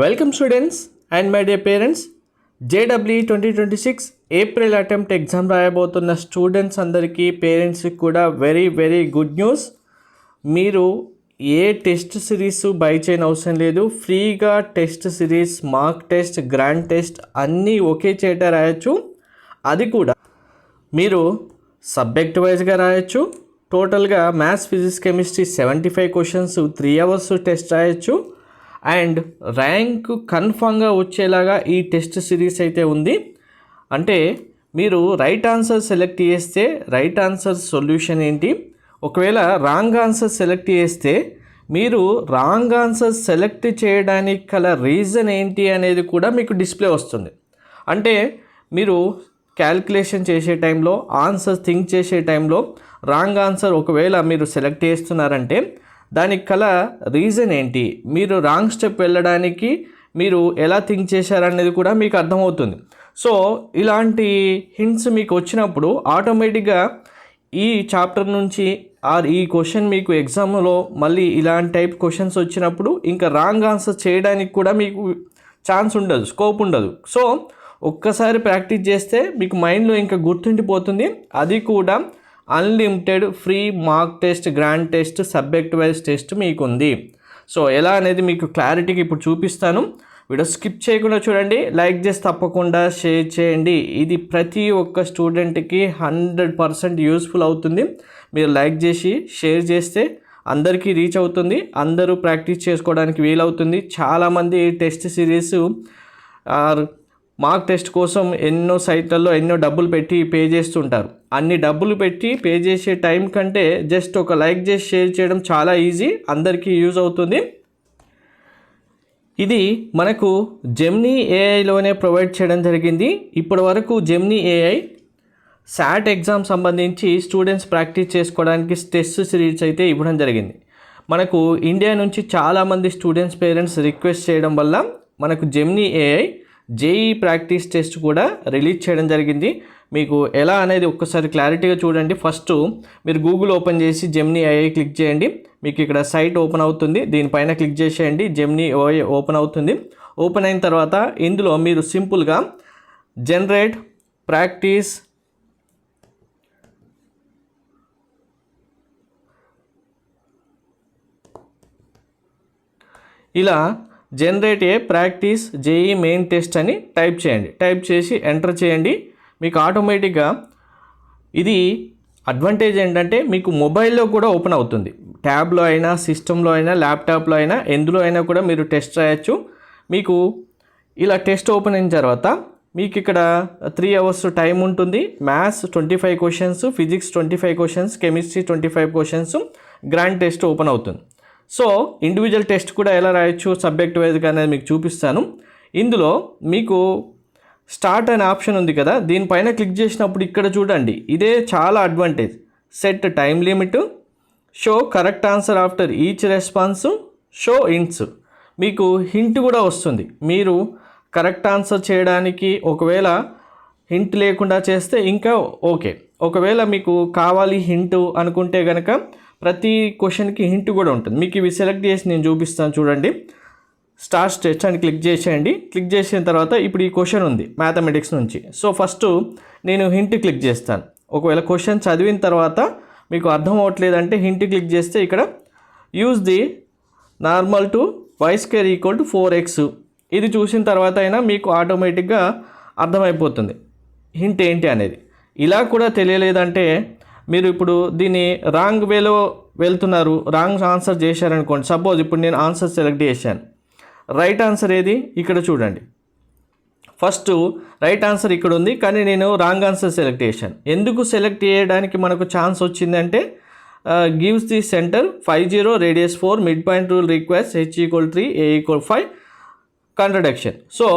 Welcome students and my dear parents. JEE 2026 April attempt exam రాయబోతున్న students అందరికీ పేరెంట్స్కి కూడా వెరీ గుడ్ న్యూస్. మీరు ఏ టెస్ట్ సిరీస్ బై చేయని అవసరం లేదు. ఫ్రీగా test series, mark test, grand test అన్నీ ఒకే చేట రాయొచ్చు. అది కూడా మీరు సబ్జెక్ట్ వైజ్గా రాయొచ్చు. టోటల్గా maths, physics, chemistry 75 questions 3 hours test రాయొచ్చు. అండ్ ర్యాంక్ కన్ఫామ్గా వచ్చేలాగా ఈ టెస్ట్ సిరీస్ అయితే ఉంది. అంటే మీరు రైట్ ఆన్సర్ సెలెక్ట్ చేస్తే రైట్ ఆన్సర్ సొల్యూషన్ ఏంటి, ఒకవేళ రాంగ్ ఆన్సర్ సెలెక్ట్ చేస్తే మీరు రాంగ్ ఆన్సర్ సెలెక్ట్ చేయడానికి గల రీజన్ ఏంటి అనేది కూడా మీకు డిస్ప్లే వస్తుంది. అంటే మీరు క్యాల్కులేషన్ చేసే టైంలో, ఆన్సర్ థింక్ చేసే టైంలో రాంగ్ ఆన్సర్ ఒకవేళ మీరు సెలెక్ట్ చేస్తున్నారంటే దానికి గల రీజన్ ఏంటి, మీరు రాంగ్ స్టెప్ వెళ్ళడానికి మీరు ఎలా థింక్ చేశారనేది కూడా మీకు అర్థమవుతుంది. సో ఇలాంటి హింట్స్ మీకు వచ్చినప్పుడు ఆటోమేటిక్గా ఈ చాప్టర్ నుంచి ఈ క్వశ్చన్ మీకు ఎగ్జామ్లో మళ్ళీ ఇలాంటి టైప్ క్వశ్చన్స్ వచ్చినప్పుడు ఇంకా రాంగ్ ఆన్సర్ చేయడానికి కూడా మీకు ఛాన్స్ ఉండదు, స్కోప్ ఉండదు. సో ఒక్కసారి ప్రాక్టీస్ చేస్తే మీకు మైండ్లో ఇంకా గుర్తుండిపోతుంది. అది కూడా unlimited free mark test, grand test, subject wise test మీకు ఉంది. సో ఎలా అనేది మీకు క్లారిటీకి ఇప్పుడు చూపిస్తాను. వీడియో స్కిప్ చేయకుండా చూడండి, లైక్ చేసి తప్పకుండా షేర్ చేయండి. ఇది ప్రతి ఒక్క స్టూడెంట్కి 100% యూస్ఫుల్ అవుతుంది. మీరు లైక్ చేసి షేర్ చేస్తే అందరికీ రీచ్ అవుతుంది, అందరూ ప్రాక్టీస్ చేసుకోవడానికి వీలవుతుంది. చాలామంది టెస్ట్ సిరీస్ మార్క్ టెస్ట్ కోసం ఎన్నో సైట్లలో ఎన్నో డబ్బులు పెట్టి పే చేస్తుంటారు. అన్ని డబ్బులు పెట్టి పే చేసే టైం కంటే జస్ట్ ఒక లైక్ చేసి షేర్ చేయడం చాలా ఈజీ, అందరికీ యూజ్ అవుతుంది. ఇది మనకు జెమినీ ఏఐలోనే ప్రొవైడ్ చేయడం జరిగింది. ఇప్పటి వరకు జెమినీ ఏఐ శాట్ ఎగ్జామ్ సంబంధించి స్టూడెంట్స్ ప్రాక్టీస్ చేసుకోవడానికి టెస్ట్ సిరీస్ అయితే ఇవ్వడం జరిగింది. మనకు ఇండియా నుంచి చాలామంది స్టూడెంట్స్ పేరెంట్స్ రిక్వెస్ట్ చేయడం వల్ల మనకు Gemini AI JEE practice test కూడా రిలీజ్ చేయడం జరిగింది. మీకు ఎలా అనేది ఒక్కసారి క్లారిటీగా చూడండి. ఫస్ట్ మీరు గూగుల్ ఓపెన్ చేసి జెమినీ ఏఐ క్లిక్ చేయండి. మీకు ఇక్కడ సైట్ ఓపెన్ అవుతుంది, దీనిపైన క్లిక్ చేసేయండి. జెమినీ ఏఐ ఓపెన్ అవుతుంది. ఓపెన్ అయిన తర్వాత ఇందులో మీరు సింపుల్గా జనరేట్ ప్రాక్టీస్ ఇలా generate a practice JEE main test అని టైప్ చేయండి. టైప్ చేసి ఎంటర్ చేయండి. మీకు ఆటోమేటిక్గా ఇది అడ్వాంటేజ్ ఏంటంటే మీకు మొబైల్లో కూడా ఓపెన్ అవుతుంది. ట్యాబ్లో అయినా, సిస్టంలో అయినా, ల్యాప్టాప్లో అయినా, ఎందులో అయినా కూడా మీరు టెస్ట్ రాయొచ్చు. మీకు ఇలా టెస్ట్ ఓపెన్ అయిన తర్వాత మీకు ఇక్కడ 3 hours టైం ఉంటుంది. Maths 25 questions, physics 25 questions, chemistry 25 questions, grand test open అవుతుంది. సో ఇండివిజువల్ టెస్ట్ కూడా ఎలా రాయొచ్చు సబ్జెక్ట్ వైజ్గా అనేది మీకు చూపిస్తాను. ఇందులో మీకు స్టార్ట్ అనే ఆప్షన్ ఉంది కదా, దీనిపైన క్లిక్ చేసినప్పుడు ఇక్కడ చూడండి, ఇదే చాలా advantage. Set time limit, show correct answer after each response, show hints. మీకు హింట్ కూడా వస్తుంది. మీరు కరెక్ట్ ఆన్సర్ చేయడానికి ఒకవేళ హింట్ లేకుండా చేస్తే ఇంకా ఓకే. ఒకవేళ మీకు కావాలి హింట్ అనుకుంటే కనుక ప్రతి క్వశ్చన్కి హింట్ కూడా ఉంటుంది. మీకు ఇవి సెలెక్ట్ చేసి నేను చూపిస్తాను చూడండి. స్టార్ట్ టెస్ట్ అని క్లిక్ చేసేయండి. క్లిక్ చేసిన తర్వాత ఇప్పుడు ఈ క్వశ్చన్ ఉంది మ్యాథమెటిక్స్ నుంచి. సో ఫస్ట్ నేను హింట్ క్లిక్ చేస్తాను. ఒకవేళ క్వశ్చన్ చదివిన తర్వాత మీకు అర్థం అవ్వట్లేదంటే హింట్ క్లిక్ చేస్తే ఇక్కడ use the normal to y² = 4x. ఇది చూసిన తర్వాత అయినా మీకు ఆటోమేటిక్గా అర్థమైపోతుంది హింట్ ఏంటి అనేది. ఇలా కూడా తెలియలేదంటే మీరు ఇప్పుడు దీన్ని రాంగ్ వేలో వెళ్తున్నారు, రాంగ్ ఆన్సర్ చేశారనుకోండి. సపోజ్ ఇప్పుడు నేను ఆన్సర్ సెలెక్ట్ చేశాను. రైట్ ఆన్సర్ ఏది ఇక్కడ చూడండి. ఫస్ట్ రైట్ ఆన్సర్ ఇక్కడ ఉంది, కానీ నేను రాంగ్ ఆన్సర్ సెలెక్ట్ చేశాను. ఎందుకు సెలెక్ట్ చేయడానికి మనకు ఛాన్స్ వచ్చిందంటే gives the centre 50, radius 4, mid point rule request h = 3, a = 5, contradiction. So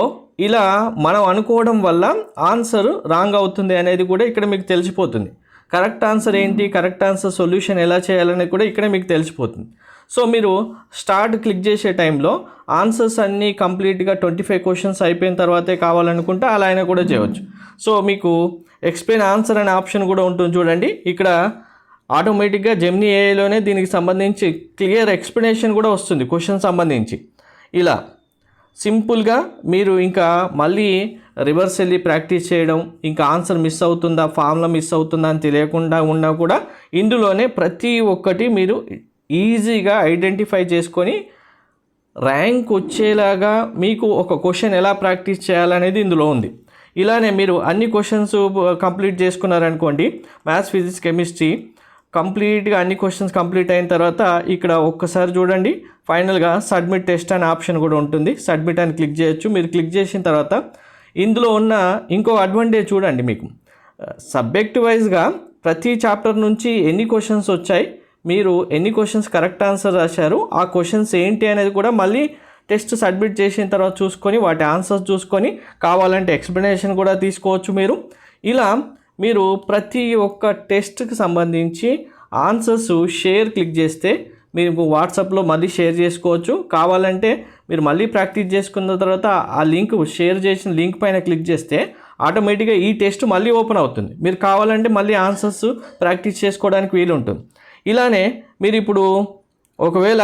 ఇలా మనం అనుకోవడం వల్ల ఆన్సర్ రాంగ్ అవుతుంది అనేది కూడా ఇక్కడ మీకు తెలిసిపోతుంది. కరెక్ట్ ఆన్సర్ ఏంటి, కరెక్ట్ ఆన్సర్ సొల్యూషన్ ఎలా చేయాలనేది కూడా ఇక్కడ మీకు తెలిసిపోతుంది. సో మీరు స్టార్ట్ క్లిక్ చేసే టైంలో ఆన్సర్స్ అన్నీ కంప్లీట్గా 25 క్వశ్చన్స్ అయిపోయిన తర్వాతే కావాలనుకుంటే అలా అయినా కూడా చేయవచ్చు. సో మీకు ఎక్స్ప్లెయిన్ ఆన్సర్ అనే ఆప్షన్ కూడా ఉంటుంది చూడండి. ఇక్కడ ఆటోమేటిక్గా జెమినీ ఏఐలోనే దీనికి సంబంధించి క్లియర్ ఎక్స్ప్లెనేషన్ కూడా వస్తుంది క్వశ్చన్ సంబంధించి. ఇలా సింపుల్గా మీరు ఇంకా మళ్ళీ రివర్స్ వెళ్ళి ప్రాక్టీస్ చేయడం, ఇంకా ఆన్సర్ మిస్ అవుతుందా, ఫార్ములా మిస్ అవుతుందా అని తెలియకుండా ఉన్నా కూడా ఇందులోనే ప్రతి ఒక్కటి మీరు ఈజీగా ఐడెంటిఫై చేసుకొని ర్యాంక్ వచ్చేలాగా మీకు ఒక క్వశ్చన్ ఎలా ప్రాక్టీస్ చేయాలనేది ఇందులో ఉంది. ఇలానే మీరు అన్ని క్వశ్చన్స్ కంప్లీట్ చేసుకున్నారనుకోండి, మ్యాథ్స్, ఫిజిక్స్, కెమిస్ట్రీ కంప్లీట్గా అన్ని క్వశ్చన్స్ కంప్లీట్ అయిన తర్వాత ఇక్కడ ఒక్కసారి చూడండి, ఫైనల్గా సబ్మిట్ టెస్ట్ అనే ఆప్షన్ కూడా ఉంటుంది. సబ్మిట్ అని క్లిక్ చేయొచ్చు. మీరు క్లిక్ చేసిన తర్వాత ఇందులో ఉన్న ఇంకో అడ్వాంటేజ్ చూడండి, మీకు సబ్జెక్ట్ వైజ్గా ప్రతి చాప్టర్ నుంచి ఎన్ని క్వశ్చన్స్ వచ్చాయి, మీరు ఎన్ని క్వశ్చన్స్ కరెక్ట్ ఆన్సర్ రాశారు, ఆ క్వశ్చన్స్ ఏంటి అనేది కూడా మళ్ళీ టెస్ట్ సబ్మిట్ చేసిన తర్వాత చూసుకొని వాటి ఆన్సర్స్ చూసుకొని కావాలంటే ఎక్స్ప్లెనేషన్ కూడా తీసుకోవచ్చు మీరు. ఇలా మీరు ప్రతి ఒక్క టెస్ట్కి సంబంధించి ఆన్సర్స్ షేర్ క్లిక్ చేస్తే మీరు వాట్సాప్లో మళ్ళీ షేర్ చేసుకోవచ్చు. కావాలంటే మీరు మళ్ళీ ప్రాక్టీస్ చేసుకున్న తర్వాత ఆ లింక్ షేర్ చేసిన లింక్ పైన క్లిక్ చేస్తే ఆటోమేటిక్గా ఈ టెస్ట్ మళ్ళీ ఓపెన్ అవుతుంది. మీరు కావాలంటే మళ్ళీ ఆన్సర్స్ ప్రాక్టీస్ చేసుకోవడానికి వీలు ఉంటుంది. ఇలానే మీరు ఇప్పుడు ఒకవేళ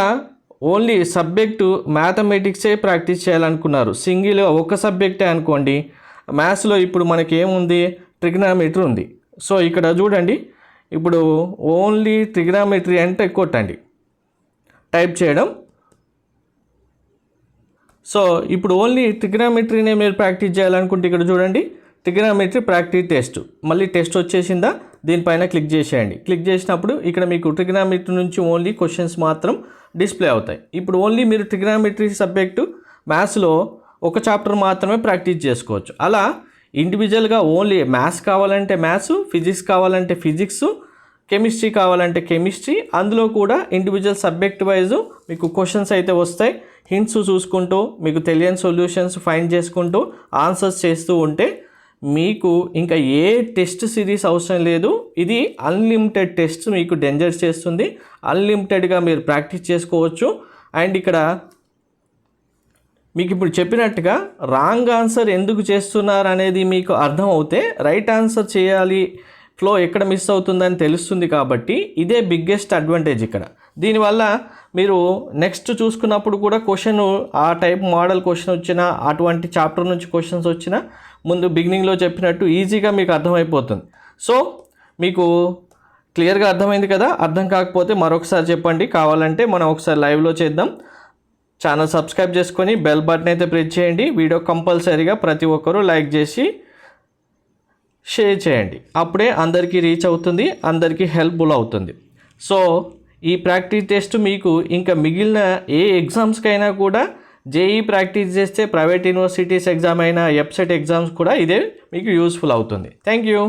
ఓన్లీ సబ్జెక్టు మ్యాథమెటిక్సే ప్రాక్టీస్ చేయాలనుకున్నారు, సింగిల్ ఒక సబ్జెక్టే అనుకోండి. మ్యాథ్స్లో ఇప్పుడు మనకి ఏముంది, ట్రిగ్నామెట్రీ ఉంది. సో ఇక్కడ చూడండి, ఇప్పుడు ఓన్లీ ట్రిగ్నామెట్రీ అంటే కొట్టండి, టైప్ చేయడం. సో ఇప్పుడు ఓన్లీ ట్రిగ్నామెట్రీనే మీరు ప్రాక్టీస్ చేయాలనుకుంటే ఇక్కడ చూడండి, ట్రిగ్నామెట్రీ ప్రాక్టీస్ టెస్ట్, మళ్ళీ టెస్ట్ వచ్చేసిందా, దీనిపైన క్లిక్ చేసేయండి. క్లిక్ చేసినప్పుడు ఇక్కడ మీకు ట్రిగ్నామెట్రీ నుంచి ఓన్లీ క్వశ్చన్స్ మాత్రం డిస్ప్లే అవుతాయి. ఇప్పుడు ఓన్లీ మీరు ట్రిగ్నామెట్రీ సబ్జెక్టు మ్యాథ్స్లో ఒక చాప్టర్ మాత్రమే ప్రాక్టీస్ చేసుకోవచ్చు. అలా ఇండివిజువల్గా ఓన్లీ మ్యాథ్స్ కావాలంటే మ్యాథ్స్, ఫిజిక్స్ కావాలంటే ఫిజిక్స్, కెమిస్ట్రీ కావాలంటే కెమిస్ట్రీ, అందులో కూడా ఇండివిజువల్ సబ్జెక్ట్ వైజ్ మీకు క్వశ్చన్స్ అయితే వస్తాయి. హింట్స్ చూసుకుంటూ మీకు తెలియని సొల్యూషన్స్ ఫైండ్ చేసుకుంటూ ఆన్సర్స్ చేస్తూ ఉంటే మీకు ఇంకా ఏ టెస్ట్ సిరీస్ అవసరం లేదు. ఇది అన్లిమిటెడ్ టెస్ట్ మీకు డెంజర్ చేస్తుంది. అన్లిమిటెడ్గా మీరు ప్రాక్టీస్ చేసుకోవచ్చు. అండ్ ఇక్కడ మీకు ఇప్పుడు చెప్పినట్టుగా రాంగ్ ఆన్సర్ ఎందుకు చేస్తున్నారు అనేది మీకు అర్థం అవుతే రైట్ ఆన్సర్ చేయాలి, ఫ్లో ఎక్కడ మిస్ అవుతుందని తెలుస్తుంది. కాబట్టి ఇదే బిగ్గెస్ట్ అడ్వాంటేజ్ ఇక్కడ. దీనివల్ల మీరు నెక్స్ట్ చూసుకున్నప్పుడు కూడా క్వశ్చన్ ఆ టైప్ మోడల్ క్వశ్చన్ వచ్చినా, అటువంటి చాప్టర్ నుంచి క్వశ్చన్స్ వచ్చినా ముందు బిగినింగ్లో చెప్పినట్టు ఈజీగా మీకు అర్థమైపోతుంది. సో మీకు క్లియర్గా అర్థమైంది కదా. అర్థం కాకపోతే మరొకసారి చెప్పండి, కావాలంటే మనం ఒకసారి లైవ్లో చేద్దాం. ఛానల్ సబ్స్క్రైబ్ చేసుకొని బెల్ బటన్ అయితే ప్రెస్ చేయండి. వీడియో కంపల్సరీగా ప్రతి ఒక్కరూ లైక్ చేసి షేర్ చేయండి. అప్పుడే అందరికీ రీచ్ అవుతుంది, అందరికీ హెల్ప్ఫుల్ అవుతుంది. సో ఈ ప్రాక్టీస్ టెస్ట్ మీకు ఇంకా మిగిలిన ఏ ఎగ్జామ్స్కైనా కూడా జేఈ ప్రాక్టీస్ చేస్తే ప్రైవేట్ యూనివర్సిటీస్ ఎగ్జామ్ అయినా, వెబ్సైట్ ఎగ్జామ్స్ కూడా ఇదే మీకు యూస్ఫుల్ అవుతుంది. Thank you.